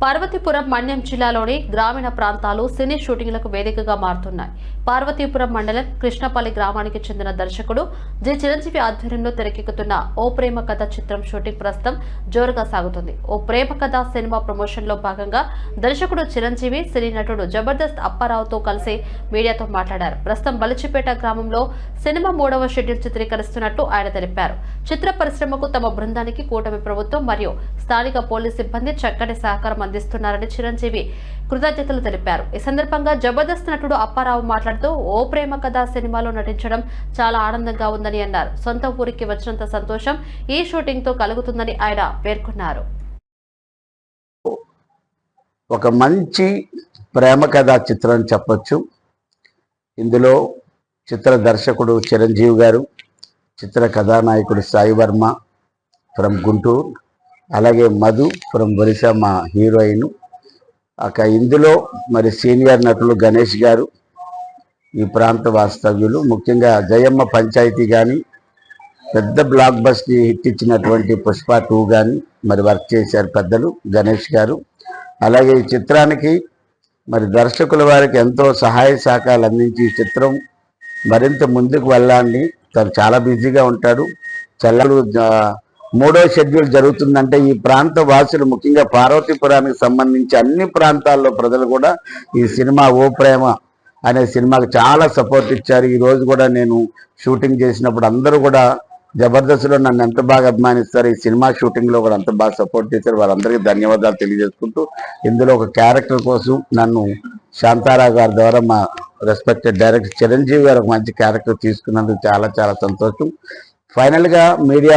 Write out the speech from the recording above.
పార్వతీపురం మన్యం జిల్లాలోని గ్రామీణ ప్రాంతాలు సినీ షూటింగ్లకు వేదికగా మారుతున్నాయి. పార్వతీపురం మండలం కృష్ణపల్లి గ్రామానికి చెందిన దర్శకుడు జి చిరంజీవి ఆధ్వర్యంలో తెరకెక్కుతున్న ఓ ప్రేమ కథ చిత్రం షూటింగ్ ప్రస్తుతం జోరుగా సాగుతుంది. ఓ ప్రేమ కథ సినిమా ప్రమోషన్ లో భాగంగా దర్శకుడు చిరంజీవి సినీ నటుడు జబర్దస్త్ అప్పారావుతో కలిసి మీడియాతో మాట్లాడారు. ప్రస్తుతం బలిచిపేట గ్రామంలో సినిమా 3వ షెడ్యూల్ చిత్రీకరిస్తున్నట్టు ఆయన తెలిపారు. చిత్ర పరిశ్రమకు తమ బృందానికి కూటమి ప్రభుత్వం మరియు స్థానిక పోలీస్ సిబ్బంది చక్కటి సహకారం అందిస్తున్నారని చిరంజీవి కృతజ్ఞతలు తెలిపారు. ఈ సందర్భంగా జబర్దస్త్ నటుడు అప్పారావు మాట్లాడుతూ ఓ ప్రేమ కథ సినిమాలో నటించడం చాలా ఆనందంగా ఉందని అన్నారు. సొంత ఊరికి వచ్చినంత సంతోషం ఈ షూటింగ్ తో కలుగుతుందని ఆయన పేర్కొన్నారు. ఒక మంచి ప్రేమ కథ చిత్రం చెప్పొచ్చు. ఇందులో చిత్ర దర్శకుడు చిరంజీవి గారు, చిత్ర కథానాయకుడు సాయి వర్మ ఫ్రమ్ గుంటూరు, అలాగే మధు ఫ్రమ్ ఒరిస్సా మా హీరోయిన్. ఇందులో మరి సీనియర్ నటులు గణేష్ గారు, ఈ ప్రాంత వాస్తవ్యులు, ముఖ్యంగా జయమ్మ పంచాయతీ కానీ, పెద్ద బ్లాక్ బస్టర్ హిట్ ఇచ్చినటువంటి పుష్ప 2 కానీ మరి వర్క్ చేశారు పెద్దలు గణేష్ గారు. అలాగే ఈ చిత్రానికి మరి దర్శకుల వారికి ఎంతో సహాయ సహకారాలు అందించి ఈ చిత్రం మరింత ముందుకు వెళ్ళాలని తను చాలా బిజీగా ఉంటాడు. చెల్లెలు 3వ షెడ్యూల్ జరుగుతుందంటే ఈ ప్రాంత వాసులు, ముఖ్యంగా పార్వతీపురానికి సంబంధించి అన్ని ప్రాంతాల్లో ప్రజలు కూడా ఈ సినిమా ఓ ప్రేమ అనే సినిమాకి చాలా సపోర్ట్ ఇచ్చారు. ఈ రోజు కూడా నేను షూటింగ్ చేసినప్పుడు అందరూ కూడా జబర్దస్త్లో నన్ను ఎంత బాగా అభిమానిస్తారు, ఈ సినిమా షూటింగ్లో కూడా అంత బాగా సపోర్ట్ చేశారు. వారందరికీ ధన్యవాదాలు తెలియజేసుకుంటూ, ఇందులో ఒక క్యారెక్టర్ కోసం నన్ను శాంతారావు గారి ద్వారా మా రెస్పెక్టెడ్ డైరెక్టర్ చిరంజీవి గారు ఒక మంచి క్యారెక్టర్ తీసుకున్నందుకు చాలా చాలా సంతోషం. ఫైనల్గా మీడియా